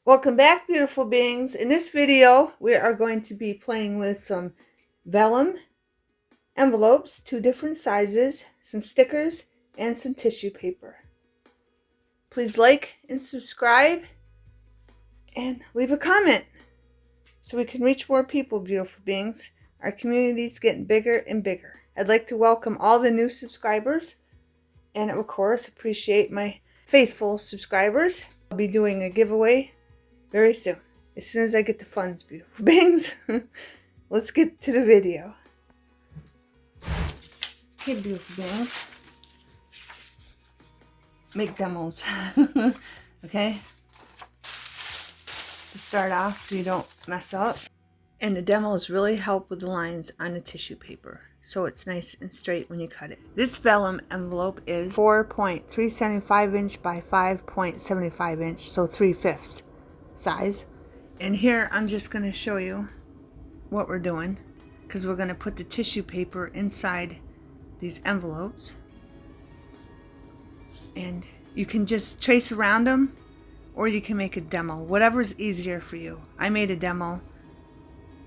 Welcome back, beautiful beings. In this video, we are going to be playing with some vellum envelopes, 2 different sizes, some stickers, and some tissue paper. Please like and subscribe and leave a comment so we can reach more people, beautiful beings. Our community is getting bigger and bigger. I'd like to welcome all the new subscribers and, of course, appreciate my faithful subscribers. I'll be doing a giveaway very soon as I get the funds, beautiful beings. Let's get to the video. Okay, beautiful beings. Make demos. Okay? To start off so you don't mess up. And the demos really help with the lines on the tissue paper, so it's nice and straight when you cut it. This vellum envelope is 4.375 inch by 5.75 inch, so 3/5 size. And here I'm just going to show you what we're doing, because we're going to put the tissue paper inside these envelopes, and you can just trace around them or you can make a demo, whatever's easier for you. I made a demo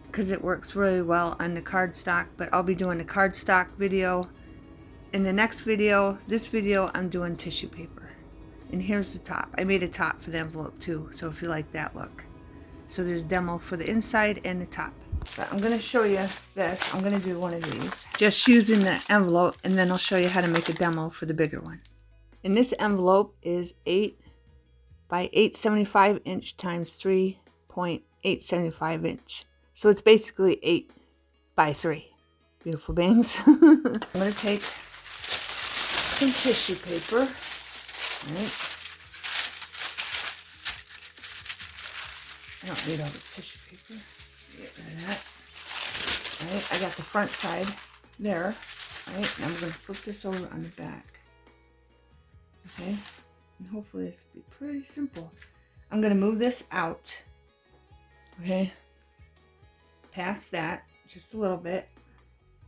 because it works really well on the cardstock, but I'll be doing the cardstock video in the next video. This video I'm doing tissue paper. And here's the top. I made a top for the envelope too, so if you like that look. So there's demo for the inside and the top. But I'm going to show you this. I'm going to do one of these, just using the envelope, and then I'll show you how to make a demo for the bigger one. And this envelope is 8 by 8.75 inch times 3.875 inch. So it's basically 8 by 3. Beautiful beings. I'm going to take some tissue paper. All right. I don't need all this tissue paper. Get rid of that. All right, I got the front side there. All right, now I'm going to flip this over on the back. Okay, and hopefully this will be pretty simple. I'm going to move this out. Okay, past that just a little bit,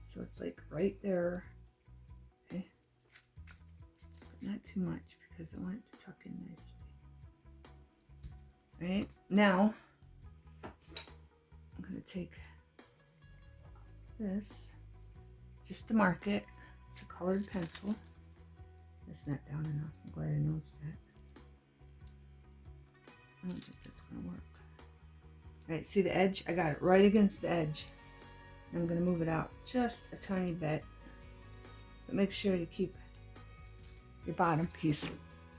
so it's like right there. Okay, but not too much because I want it to tuck in nicely. All right, now I'm going to take this just to mark it. It's a colored pencil. It's not down enough. I'm glad I noticed that. I don't think that's going to work. All right, see the edge? I got it right against the edge. I'm going to move it out just a tiny bit. But make sure you keep your bottom piece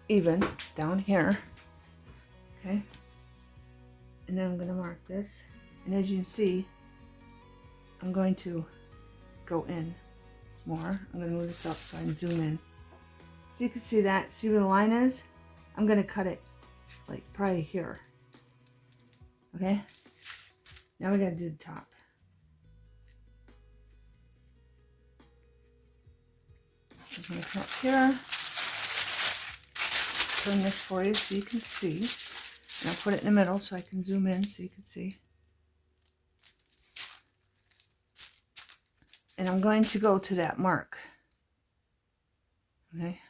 even down here. Okay? And then I'm going to mark this. And as you can see, I'm going to go in more. I'm going to move this up so I can zoom in. So you can see that. See where the line is? I'm going to cut it like probably here. Okay? Now we got to do the top. I'm going to come up here. Turn this for you so you can see. And I'll put it in the middle so I can zoom in so you can see. And I'm going to go to that mark. Okay?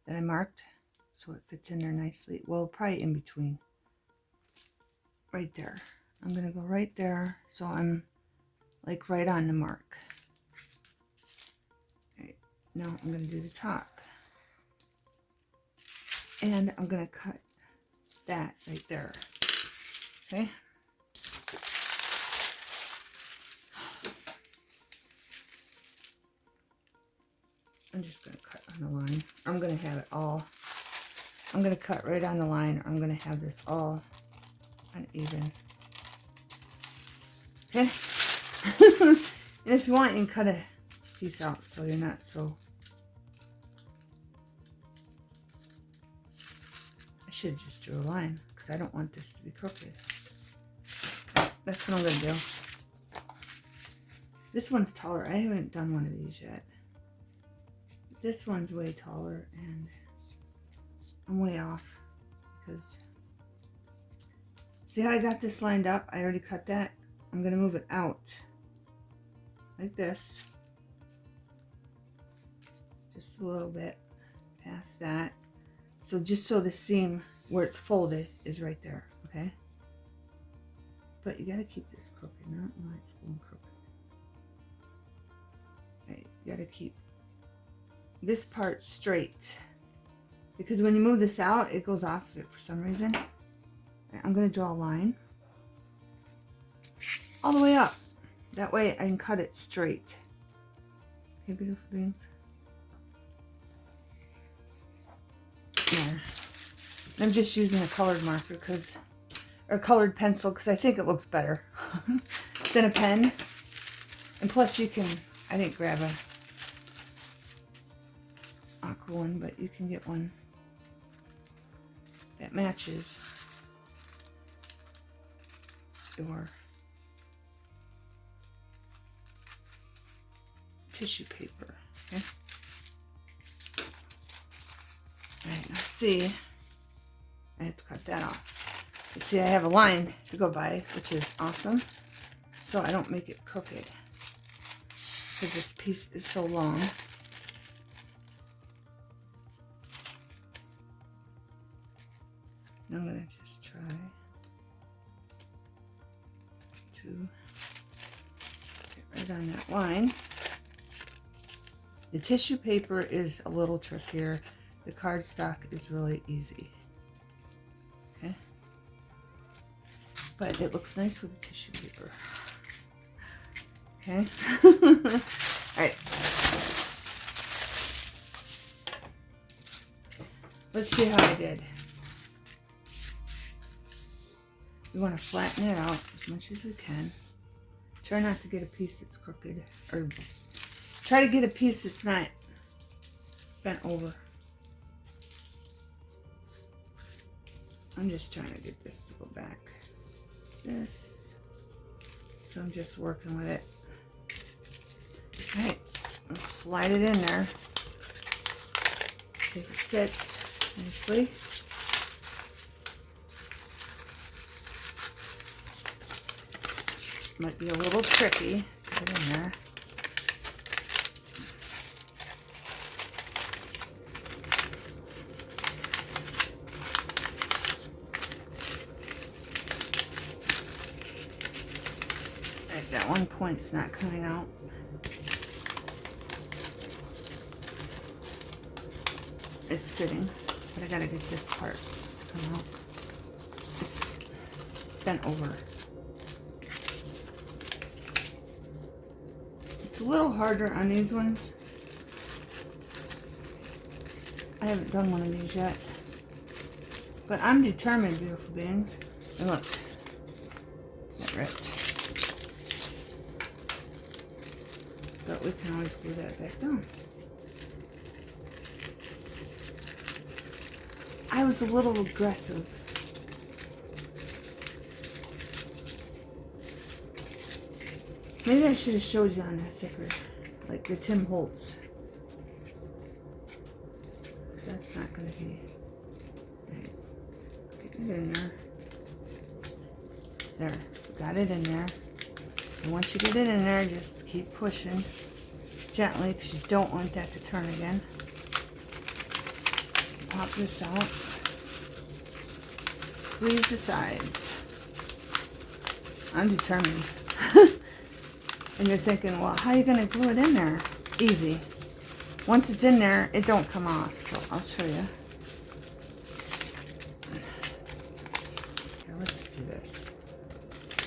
That I marked so it fits in there nicely. Well, probably in between. Right there. I'm going to go right there so I'm like right on the mark. Right. Now I'm going to do the top. And I'm going to cut that right there. Okay? I'm just going to cut on the line. I'm going to have it all. I'm going to cut right on the line. I'm going to have this all uneven. Okay? And if you want, you can cut a piece out so you're not so... I should just do a line because I don't want this to be crooked. That's what I'm going to do. This one's taller. I haven't done one of these yet. This one's way taller and I'm way off because see how I got this lined up? I already cut that. I'm going to move it out like this. Just a little bit past that. So just so the seam where it's folded is right there, okay? But you gotta keep this crooked, not why it's going crooked. Right, you gotta keep this part straight, because when you move this out, it goes off of it for some reason. Right, I'm gonna draw a line all the way up. That way I can cut it straight. Okay, beautiful beings. There. I'm just using a colored marker or colored pencil because I think it looks better than a pen. And plus you can, I didn't grab a aqua one, but you can get one that matches your tissue paper. Okay. All right, now see, I have to cut that off. You see, I have a line to go by, which is awesome. So I don't make it crooked because this piece is so long. Now I'm going to just try to get right on that line. The tissue paper is a little trickier. The cardstock is really easy. Okay? But it looks nice with the tissue paper. Okay? Alright. Let's see how I did. We want to flatten it out as much as we can. Try not to get a piece that's crooked. Or try to get a piece that's not bent over. I'm just trying to get this to go back. This. So I'm just working with it. Alright, let's slide it in there. See if it fits nicely. Might be a little tricky to put in there. Right, that one point's not coming out. It's fitting, but I gotta get this part to come out. It's bent over. It's a little harder on these ones. I haven't done one of these yet. But I'm determined, beautiful beings. And look, that ripped. But we can always glue that back down. I was a little aggressive. Maybe I should have showed you on that thicker, like the Tim Holtz. That's not going to be right. Get it in there. There, got it in there. And once you get it in there, just keep pushing gently because you don't want that to turn again. Pop this out. Squeeze the sides. I'm determined. And you're thinking, well, how are you going to glue it in there? Easy. Once it's in there, it don't come off. So I'll show you. Here, let's do this.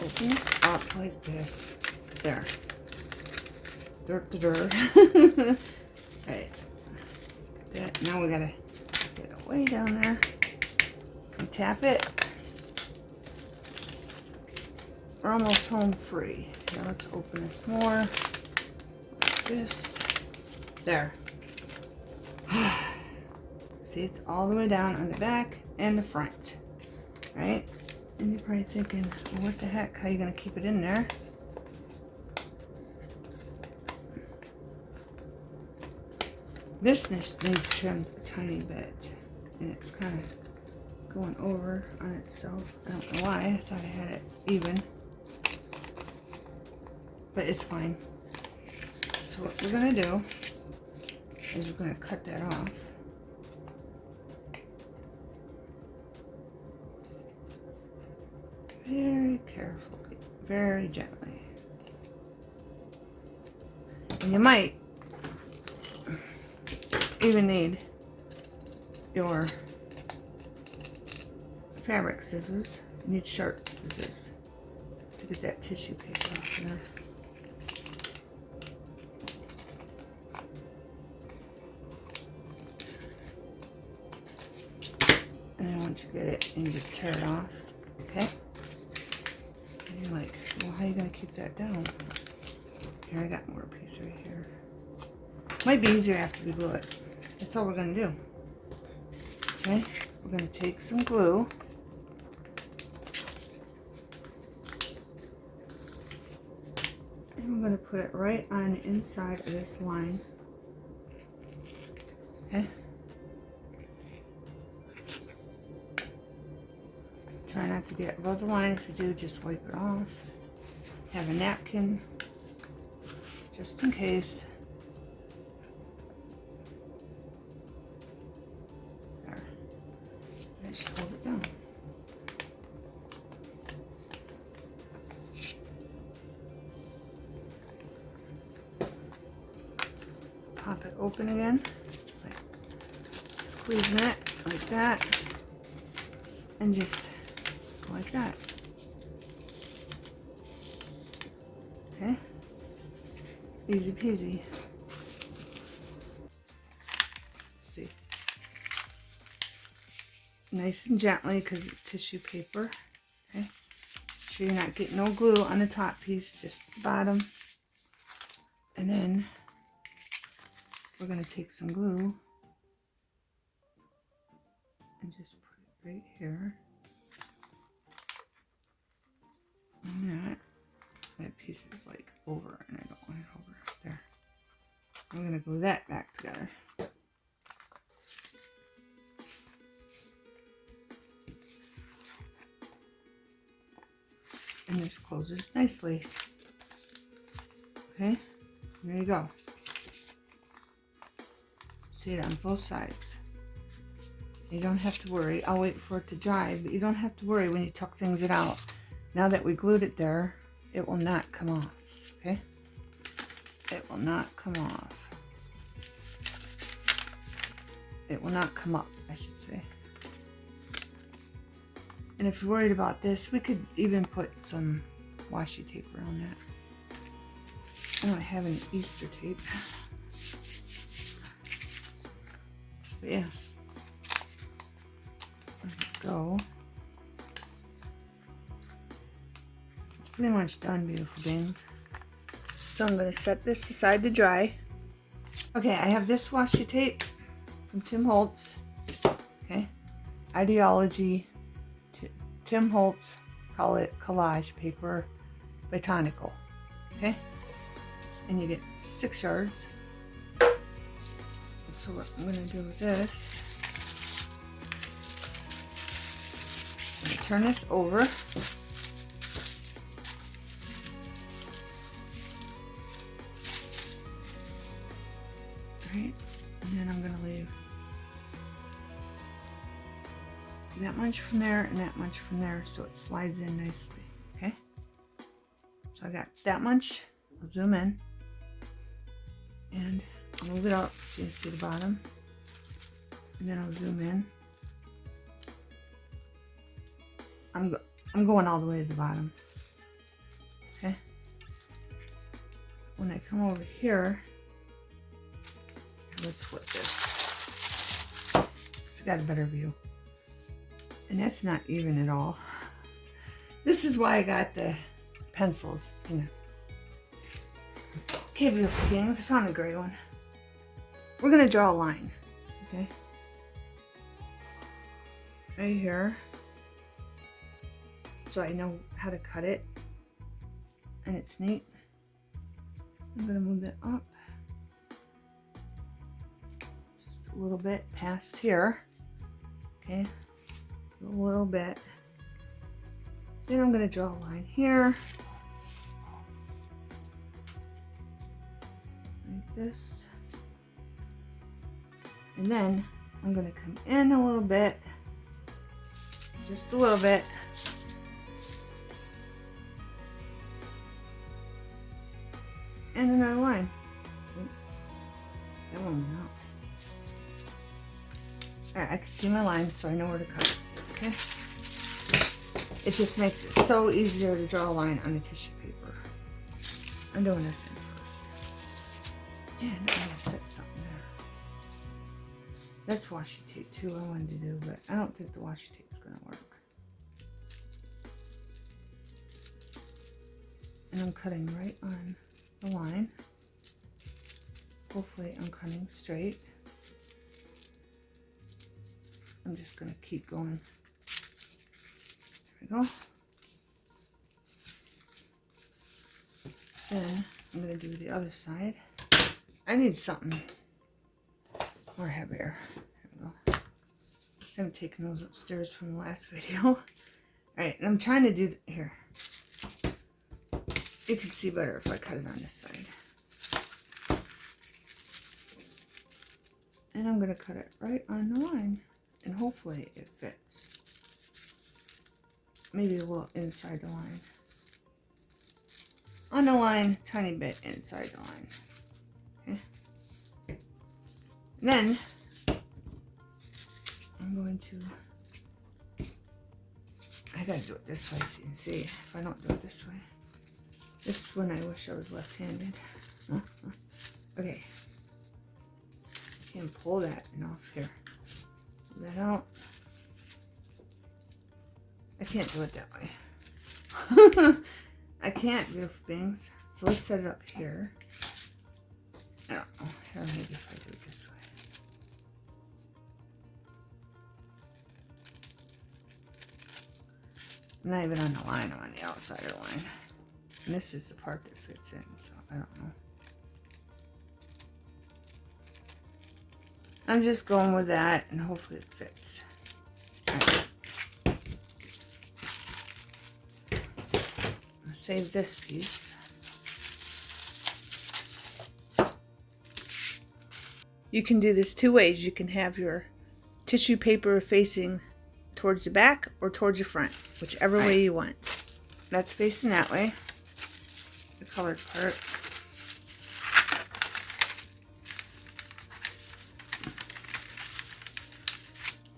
Open this up like this. There. Dirt. Alright. That. Now we got to get it way down there. And tap it. We're almost home free. Now let's open this more. Like this. There. See, it's all the way down on the back and the front. Right? And you're probably thinking, well, what the heck? How are you going to keep it in there? This needs trimmed a tiny bit. And it's kind of going over on itself. I don't know why. I thought I had it even. But it's fine. So what we're going to do is we're going to cut that off. very carefully, very gently. And you might even need your fabric scissors. You need sharp scissors to get that tissue paper off there. And then once you get it, you just tear it off, okay? And you're like, well, how are you going to keep that down? Here, I got more piece right here. Might be easier after we glue it. That's all we're going to do. Okay, we're going to take some glue. And we're going to put it right on the inside of this line. Okay. Try not to get above the line. If you do, just wipe it off. Have a napkin, just in case. There. That should hold it down. Pop it open again. Like squeezing it like that. And just like that. Okay, easy peasy. Let's see. Nice and gently because it's tissue paper. Okay, make sure you're not getting no glue on the top piece, just the bottom. And then we're going to take some glue and just put it right here. And that piece is like over, and I don't want it over there. I'm going to glue that back together. And this closes nicely. Okay, there you go. See it on both sides. You don't have to worry. I'll wait for it to dry, but you don't have to worry when you tuck things out. Now that we glued it there, it will not come off, okay? It will not come off. It will not come up, I should say. And if you're worried about this, we could even put some washi tape around that. I don't have any Easter tape. But yeah. There we go. Pretty much done, beautiful beings. So I'm going to set this aside to dry. Okay, I have this washi tape from Tim Holtz. Okay, Ideology, Tim Holtz, call it collage paper, botanical. Okay, and you get 6 yards. So what I'm going to do with this, I'm going to turn this over. Right, and then I'm going to leave that much from there and that much from there so it slides in nicely. Okay, so I got that much. I'll zoom in and move it out so you see the bottom, and then I'll zoom in. I'm going all the way to the bottom. Okay, when I come over here, let's flip this so I got a better view. And that's not even at all. This is why I got the pencils. You know. Okay, beautiful beings, I found a gray one. We're going to draw a line. Okay. Right here. So I know how to cut it. And it's neat. I'm going to move that up. A little bit past here, okay, a little bit. Then I'm going to draw a line here, like this, and then I'm going to come in a little bit, just a little bit, And another line. That one went out. Alright, I can see my line, so I know where to cut. Okay? It just makes it so easier to draw a line on the tissue paper. I'm doing this in first. And I'm going to set something there. That's washi tape too I wanted to do, but I don't think the washi tape is going to work. And I'm cutting right on the line. Hopefully I'm cutting straight. I'm just going to keep going. There we go. Then I'm going to do the other side. I need something more heavier. There we go. I'm taking those upstairs from the last video. Alright, and I'm trying to do here. You can see better if I cut it on this side. And I'm going to cut it right on the line. And hopefully it fits. Maybe a little inside the line. On the line, tiny bit inside the line. Okay. Then I'm going to, I gotta do it this way so you can see. If I don't do it this way. This is when I wish I was left-handed. Okay. Can't pull that enough here. Pull that out. I can't do it that way. I can't, beautiful beings. So let's set it up here. I don't know. Here, maybe if I do it this way. I'm not even on the line. I'm on the outside of the line. And this is the part that fits in, so I don't know. I'm just going with that, and hopefully it fits. Right. I'll save this piece. You can do this two ways. You can have your tissue paper facing towards the back or towards the front, whichever way you want. That's facing that way, the colored part.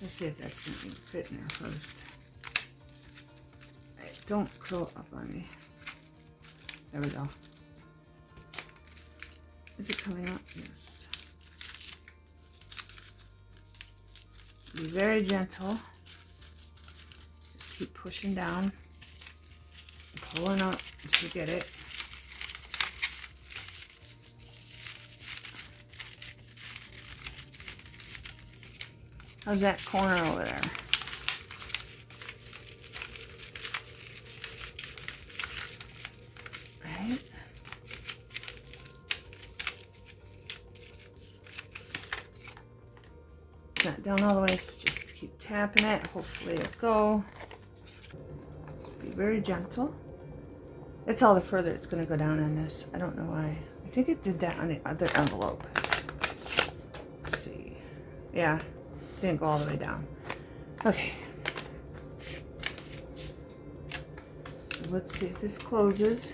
Let's see if that's going to fit in there first. Right, don't curl up on me. There we go. Is it coming up? Yes. Be very gentle. Just keep pushing down. Pulling up until you get it. How's that corner over there? Right. Not down all the way, so just keep tapping it. Hopefully it'll go. Just be very gentle. That's all the further it's going to go down on this. I don't know why. I think it did that on the other envelope. Let's see. Yeah. Didn't go all the way down. Okay. So let's see if this closes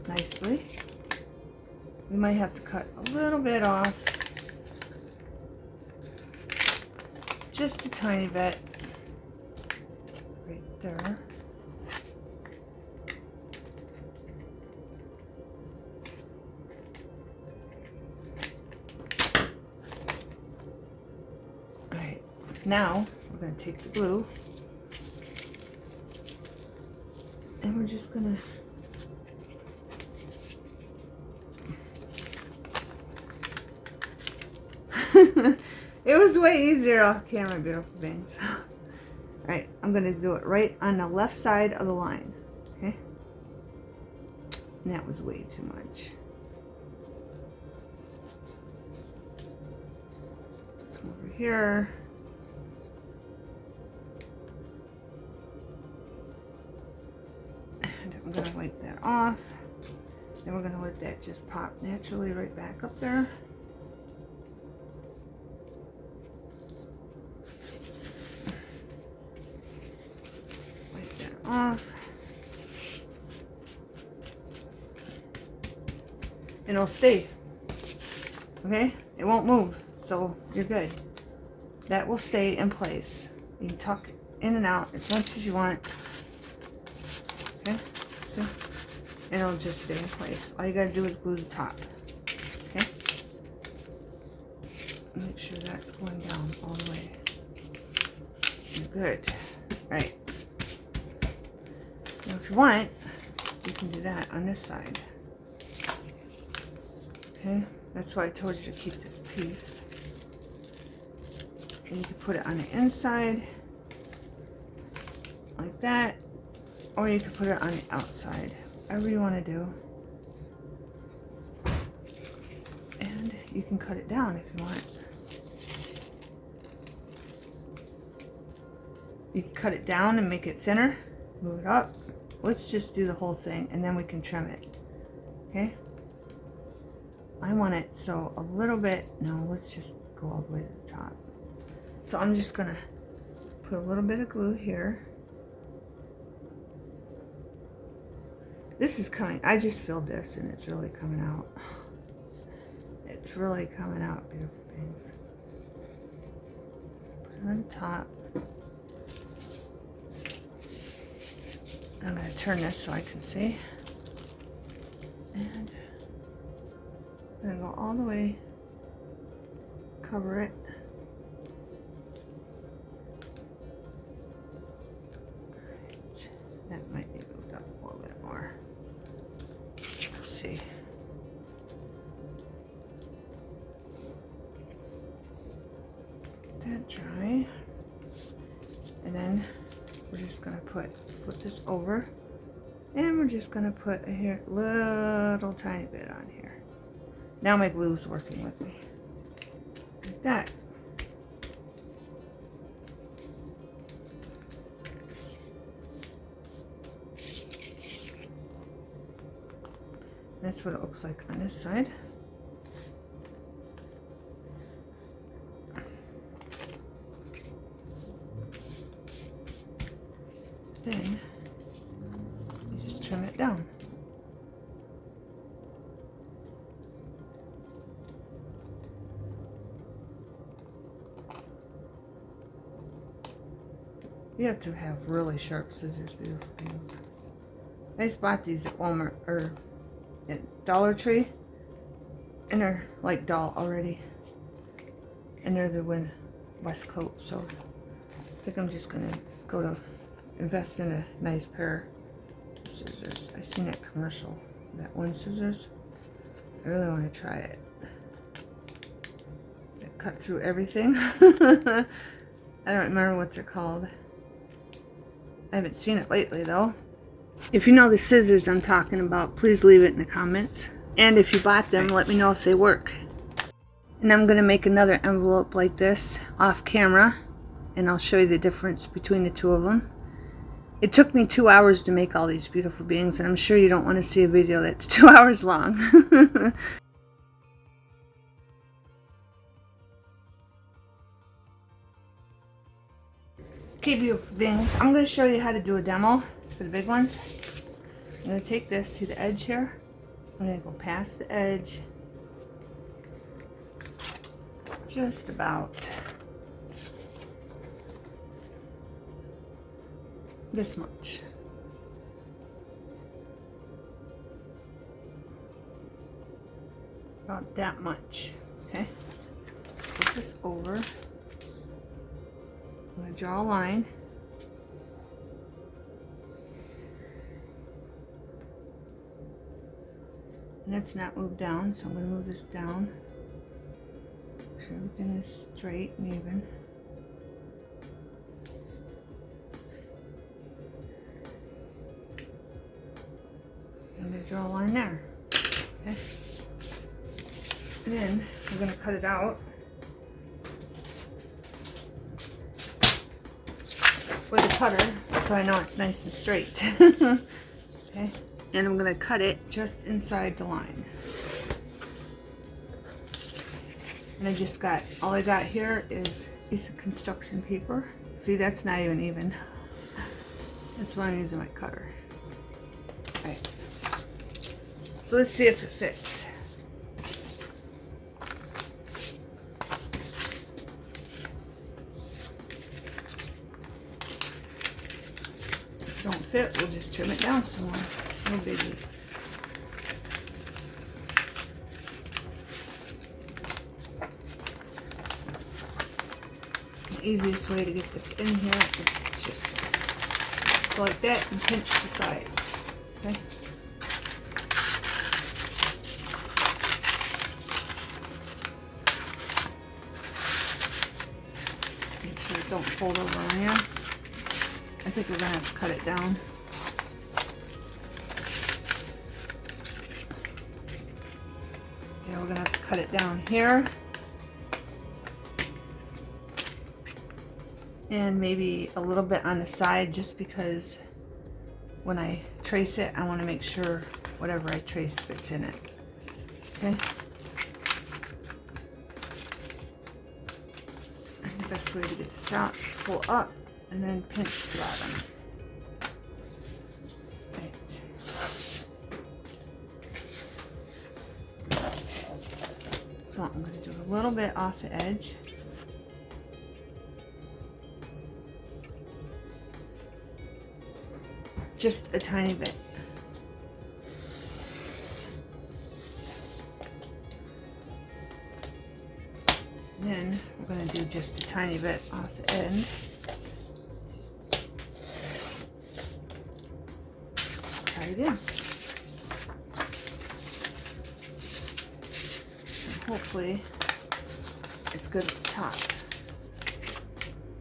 nicely. We might have to cut a little bit off. Just a tiny bit. Right there. Now, we're going to take the glue, and we're just going to... It was way easier off camera, beautiful beings. Alright, I'm going to do it right on the left side of the line, okay? And that was way too much. This one over here. I'm going to wipe that off. Then we're going to let that just pop naturally right back up there. Wipe that off. and it'll stay. Okay? It won't move, so you're good. That will stay in place. You can tuck in and out as much as you want. Okay? See? And it'll just stay in place. All you gotta do is glue the top. Okay? Make sure that's going down all the way. Good. Right. Now if you want, you can do that on this side. Okay? That's why I told you to keep this piece. And you can put it on the inside like that, or you can put it on the outside, whatever you want to do. And you can cut it down if you want. You can cut it down and make it thinner, move it up. Let's just do the whole thing and then we can trim it. Okay? I want it so a little bit, no, let's just go all the way to the top. So I'm just gonna put a little bit of glue here. This is coming, I just filled this and it's really coming out. It's really coming out, beautiful things. Put it on the top. I'm gonna turn this so I can see. And I'm gonna go all the way, cover it. That might be moved up a little bit more. Let's see. Let that dry. And then we're just gonna flip this over. And we're just gonna put a hair, little tiny bit on here. Now my glue is working with me. Like that. That's what it looks like on this side. Then you just trim it down. You have to have really sharp scissors, beautiful things. I just bought these at Walmart or at Dollar Tree, and they're like dull already, and they're the West Coast, so I think I'm just gonna go to invest in a nice pair of scissors. I seen that commercial, that one scissors. I really want to try it. That cut through everything. I don't remember what they're called. I haven't seen it lately though. If you know the scissors I'm talking about, please leave it in the comments. And if you bought them, let me know if they work. And I'm going to make another envelope like this off camera, and I'll show you the difference between the two of them. It took me 2 hours to make all these beautiful beings, and I'm sure you don't want to see a video that's 2 hours long. Okay, beautiful beings, I'm going to show you how to do a demo for the big ones. I'm going to take this, see the edge here? I'm going to go past the edge, just about this much. About that much, okay? Put this over. I'm going to draw a line. And that's not moved down, so I'm going to move this down. Make sure everything is straight and even. I'm going to draw a line there. Okay. And then I'm going to cut it out with a cutter so I know it's nice and straight. Okay. And I'm going to cut it just inside the line. And I just got, all I got here is a piece of construction paper. See, that's not even. That's why I'm using my cutter. Alright. So let's see if it fits. don't fit, we'll just trim it down some more. No biggie. The easiest way to get this in here is just go like that and pinch the sides. Okay. Make sure it don't fold over on you. I think we're gonna have to cut it down. Yeah, we're gonna have to cut it down here. And maybe a little bit on the side, just because when I trace it, I want to make sure whatever I trace fits in it. Okay? And the best way to get this out is pull up and then pinch the bottom. Right. So I'm going to do a little bit off the edge. Just a tiny bit. Then we're going to do just a tiny bit off the end. Try it in. And hopefully it's good at the top.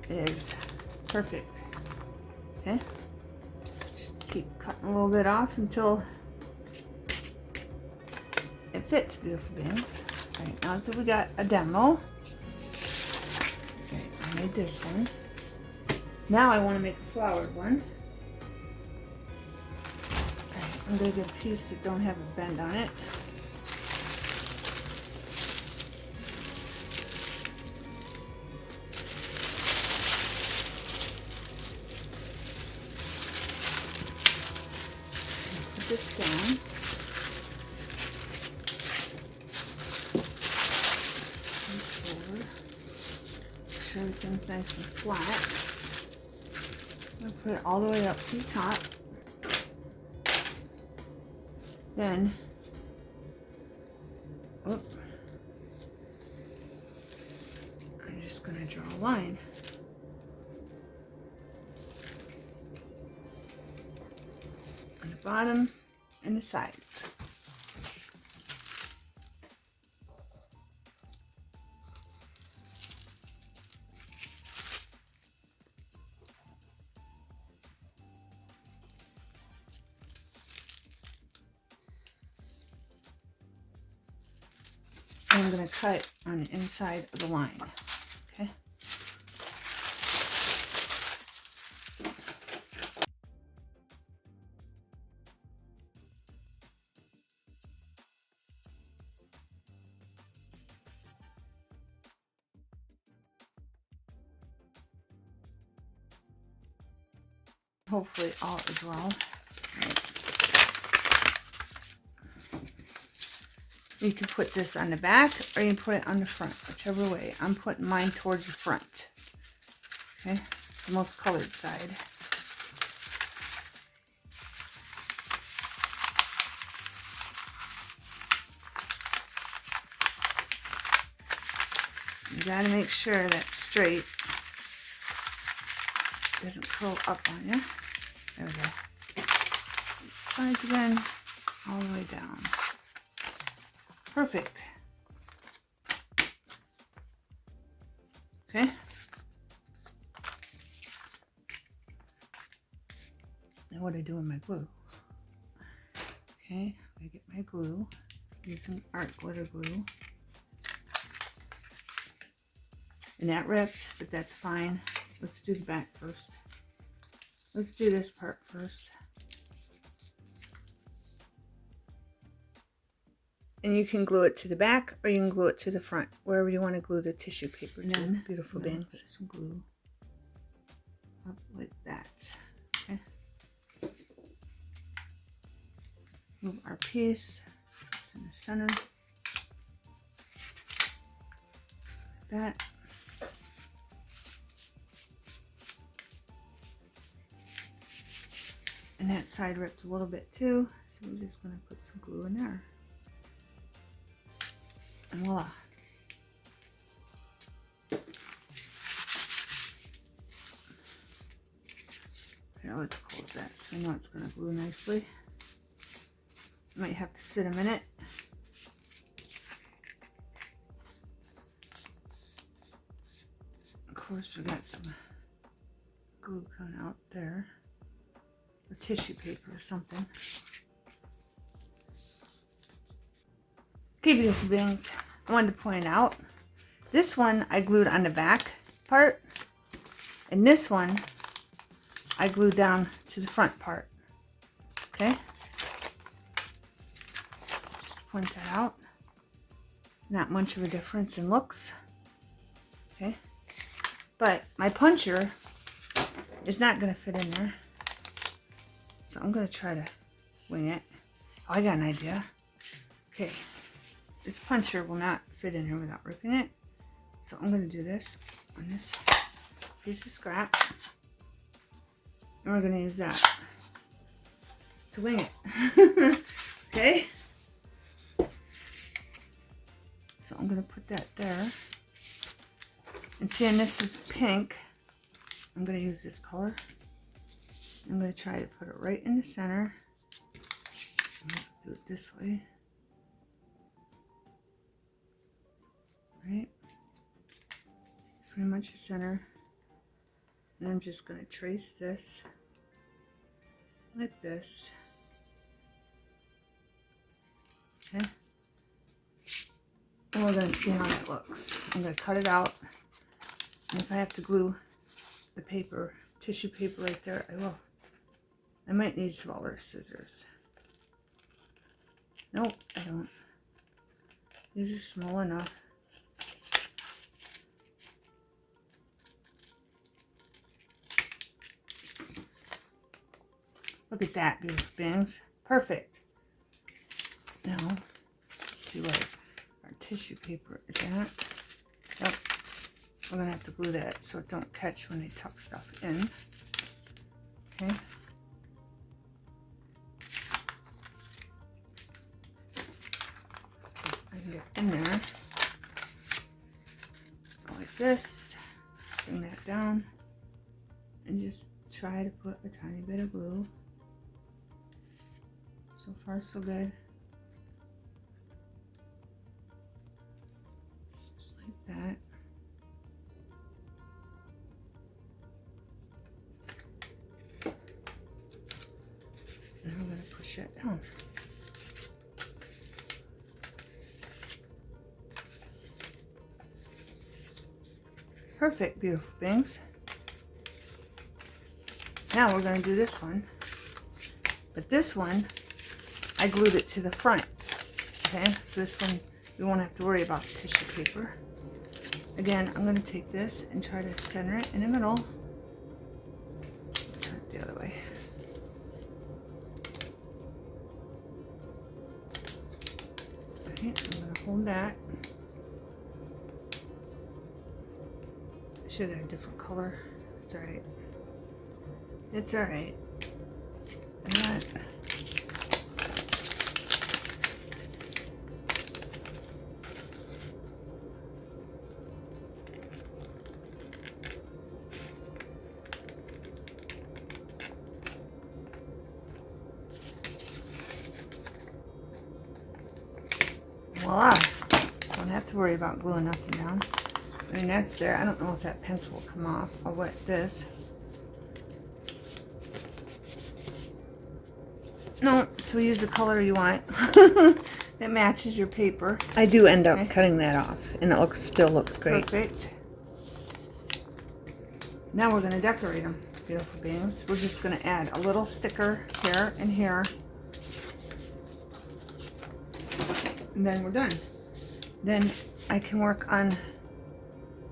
It is perfect. Okay? Keep cutting a little bit off until it fits, beautiful beings. Alright, now that we got a demo. Okay, I made this one. Now I want to make a flowered one. Alright, I'm going to get a piece that don't have a bend on it. This down. Forward. Make sure everything's nice and flat. I'm gonna put it all the way up to the top. Then, I'm just gonna draw a line. On the bottom and the sides. I'm going to cut on the inside of the line. Okay. Hopefully all is well. You can put this on the back or you can put it on the front, whichever way. I'm putting mine towards the front. Okay, the most colored side. You gotta make sure that's straight. It doesn't curl up on you. There we go. Sides again, all the way down. Perfect. Okay. Now what do I do with my glue? Okay, I get my glue. Using art glitter glue. And that ripped, but that's fine. Let's do the back first. Let's do this part first. And you can glue it to the back or you can glue it to the front, wherever you want to glue the tissue paper. And then, beautiful beings, put some glue up like that. Okay. Move our piece. It's in the center. Like that. And that side ripped a little bit too, so we're just going to put some glue in there. And voila. Here, let's close that so we know it's going to glue nicely. Might have to sit a minute. Of course, we got some glue coming out there, or tissue paper or something. Okay, beautiful beings, I wanted to point out, this one I glued on the back part, and this one I glued down to the front part. Okay, just point that out. Not much of a difference in looks. Okay, but my puncher is not going to fit in there, so I'm going to try to wing it. Oh, I got an idea. Okay, this puncher will not fit in here without ripping it, so I'm going to do this on this piece of scrap, and we're going to use that to wing it. Okay, so I'm going to put that there, and seeing this is pink, I'm going to use this color. I'm going to try to put it right in the center. I'm going to do it this way. Right? It's pretty much the center. And I'm just going to trace this like this. Okay? And we're going to see how that looks. I'm going to cut it out. And if I have to glue the paper, tissue paper right there, I will. I might need smaller scissors. Nope, I don't. These are small enough. Look at that, beautiful beings. Perfect. Now, let's see where our tissue paper is at. Nope. We're going to have to glue that so it don't catch when they tuck stuff in. Okay. So I can get in there. Go like this. Bring that down. And just try to put a tiny bit of glue. So far, so good. Just like that. Now I'm going to push that down. Perfect, beautiful things. Now we're going to do this one. But this one, I glued it to the front. Okay, so this one, we won't have to worry about the tissue paper. Again, I'm going to take this and try to center it in the middle. Turn it the other way. Alright, I'm going to hold that. I should have a different color. It's alright. It's alright. That. Voila! Don't have to worry about gluing nothing down. I mean, that's there. I don't know if that pencil will come off. I'll wet this. No, so use the color you want that matches your paper. I do end up cutting that off, and it still looks great. Perfect. Now we're going to decorate them, beautiful beings. We're just going to add a little sticker here and here. And then we're done. Then I can work on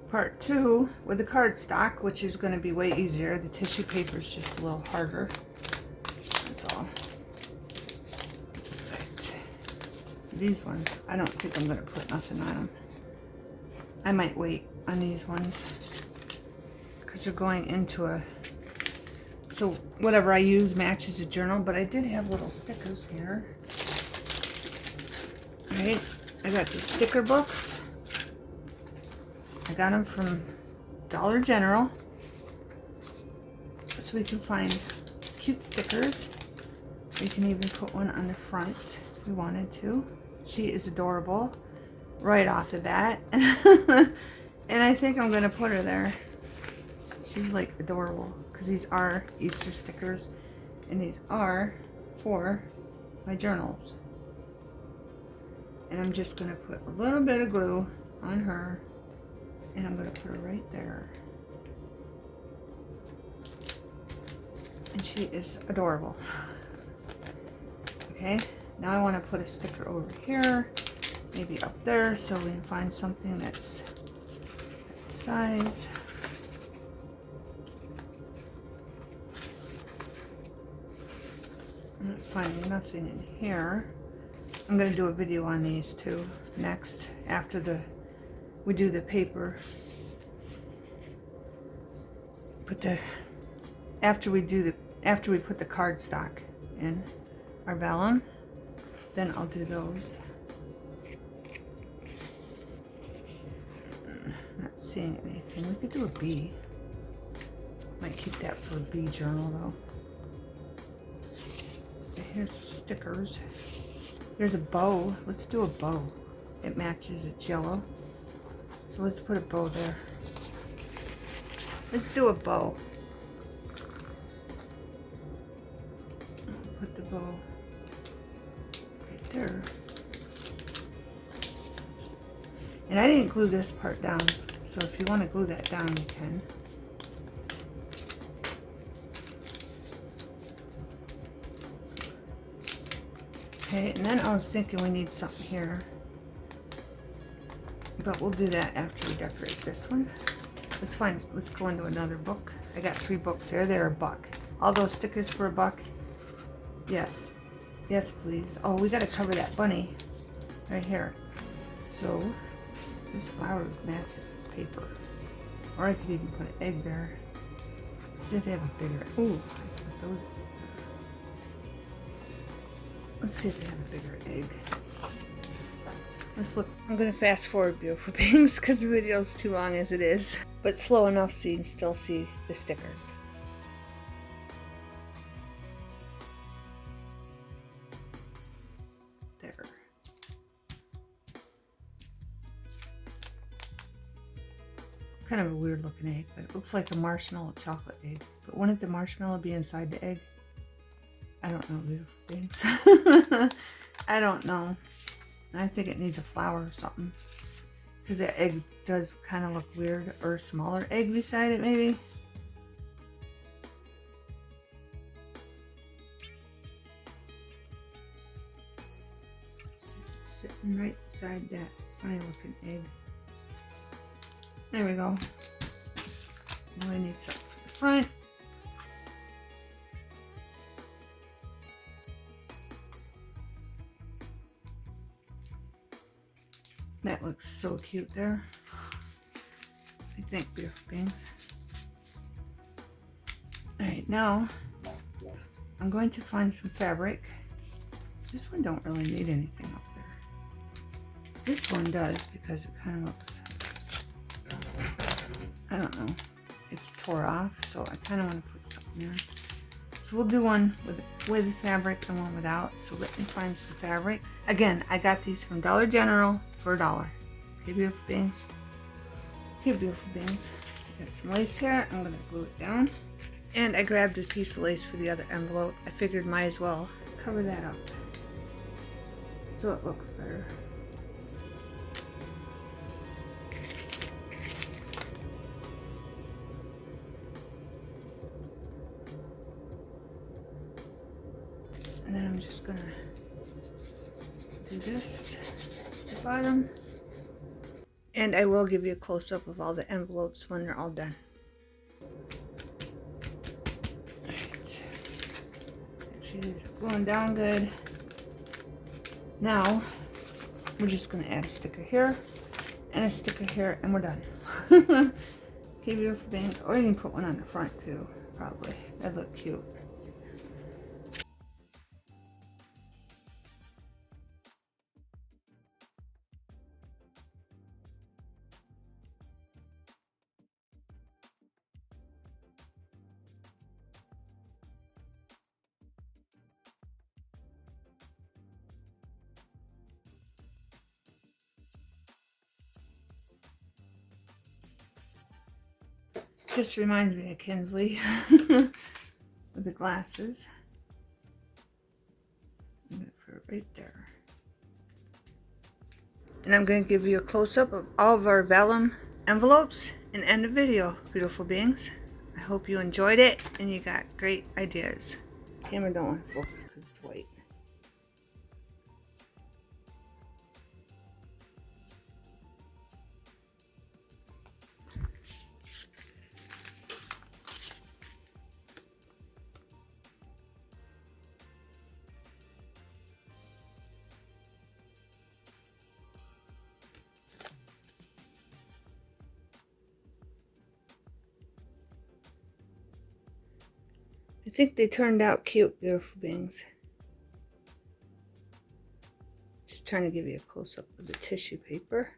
part 2 with the cardstock, which is going to be way easier. The tissue paper is just a little harder. That's all. Right. These ones, I don't think I'm going to put nothing on them. I might wait on these ones because they're going into a so whatever I use matches the journal, but I did have little stickers here. Right, I got these sticker books. I got them from Dollar General, so we can find cute stickers. We can even put one on the front if we wanted to. She is adorable right off the bat. And I think I'm gonna put her there. She's like adorable because these are Easter stickers and these are for my journals. And I'm just gonna put a little bit of glue on her and I'm gonna put her right there. And she is adorable. Okay, now I want to put a sticker over here, maybe up there, so we can find something that's that size. I'm not finding nothing in here. I'm going to do a video on these too next after we do the paper. After we put the cardstock in our vellum, then I'll do those. Not seeing anything. We could do a bee. Might keep that for a bee journal though. Okay, here's stickers. There's a bow. Let's do a bow. It matches, it's yellow. So let's put a bow there. Let's do a bow. Put the bow right there. And I didn't glue this part down, so if you want to glue that down, you can. Okay, and then I was thinking we need something here, but we'll do that after we decorate this one. Let's go into another book. I got 3 books here. They're $1. All those stickers for $1. Yes, yes, please. Oh, we got to cover that bunny right here. So this flower matches this paper, or I could even put an egg there. Let's see if they have a bigger. Ooh, I can put those. Let's see if they have a bigger egg. Let's look. I'm gonna fast forward, beautiful beings, because the video's too long as it is, but slow enough so you can still see the stickers. There. It's kind of a weird looking egg, but it looks like a marshmallow chocolate egg. But wouldn't the marshmallow be inside the egg? I don't know, beautiful things. I don't know. I think it needs a flower or something, because the egg does kind of look weird, or a smaller egg beside it maybe. Sitting right beside that funny looking egg. There we go. Now I need something for the front. That looks so cute there. I think, beautiful beings. Alright, now I'm going to find some fabric. This one don't really need anything up there. This one does, because it kind of looks, I don't know, it's tore off, so I kind of want to put something there. So we'll do one with fabric and one without. So let me find some fabric. Again, I got these from Dollar General for $1. Okay, beautiful beings. Okay, beautiful beings. I got some lace here. I'm gonna glue it down. And I grabbed a piece of lace for the other envelope. I figured might as well cover that up so it looks better. And then I'm just gonna do this at the bottom. And I will give you a close-up of all the envelopes when they're all done. Alright. She's going down good. Now, we're just gonna add a sticker here and a sticker here, and we're done. Okay, beautiful things. Or you can put one on the front too. probably. That look cute. Just reminds me of Kinsley with the glasses. I'm gonna put it right there. And I'm going to give you a close-up of all of our vellum envelopes and end the video, beautiful beings. I hope you enjoyed it and you got great ideas. Camera don't want to focus because it's white. I think they turned out cute, beautiful beings. Just trying to give you a close-up of the tissue paper.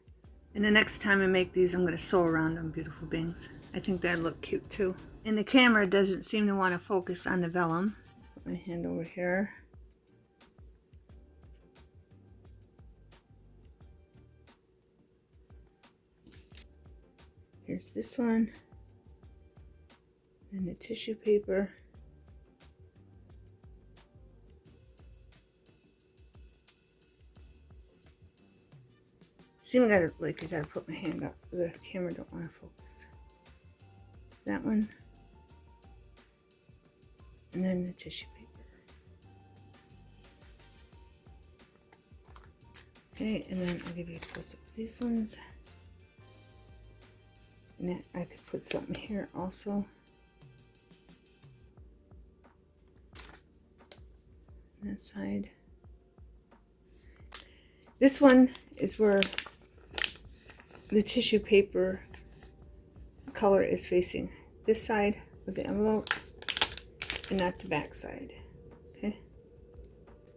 And the next time I make these, I'm going to sew around them, beautiful beings. I think that look cute too. And the camera doesn't seem to want to focus on the vellum. Put my hand over here. Here's this one. And the tissue paper. See, I gotta put my hand up. The camera don't want to focus. That one. And then the tissue paper. Okay, and then I'll give you a close up of these ones. And then I could put something here also. That side. This one is where the tissue paper color is facing this side of the envelope and not the back side. Okay.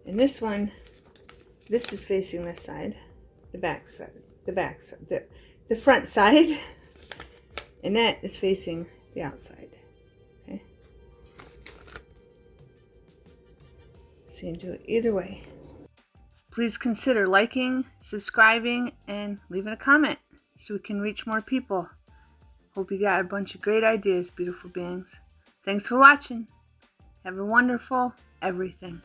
And this one, this is facing this side, the back side, the front side, and that is facing the outside. Okay. So you can do it either way. Please consider liking, subscribing, and leaving a comment so we can reach more people. Hope you got a bunch of great ideas, beautiful beings. Thanks for watching. Have a wonderful everything.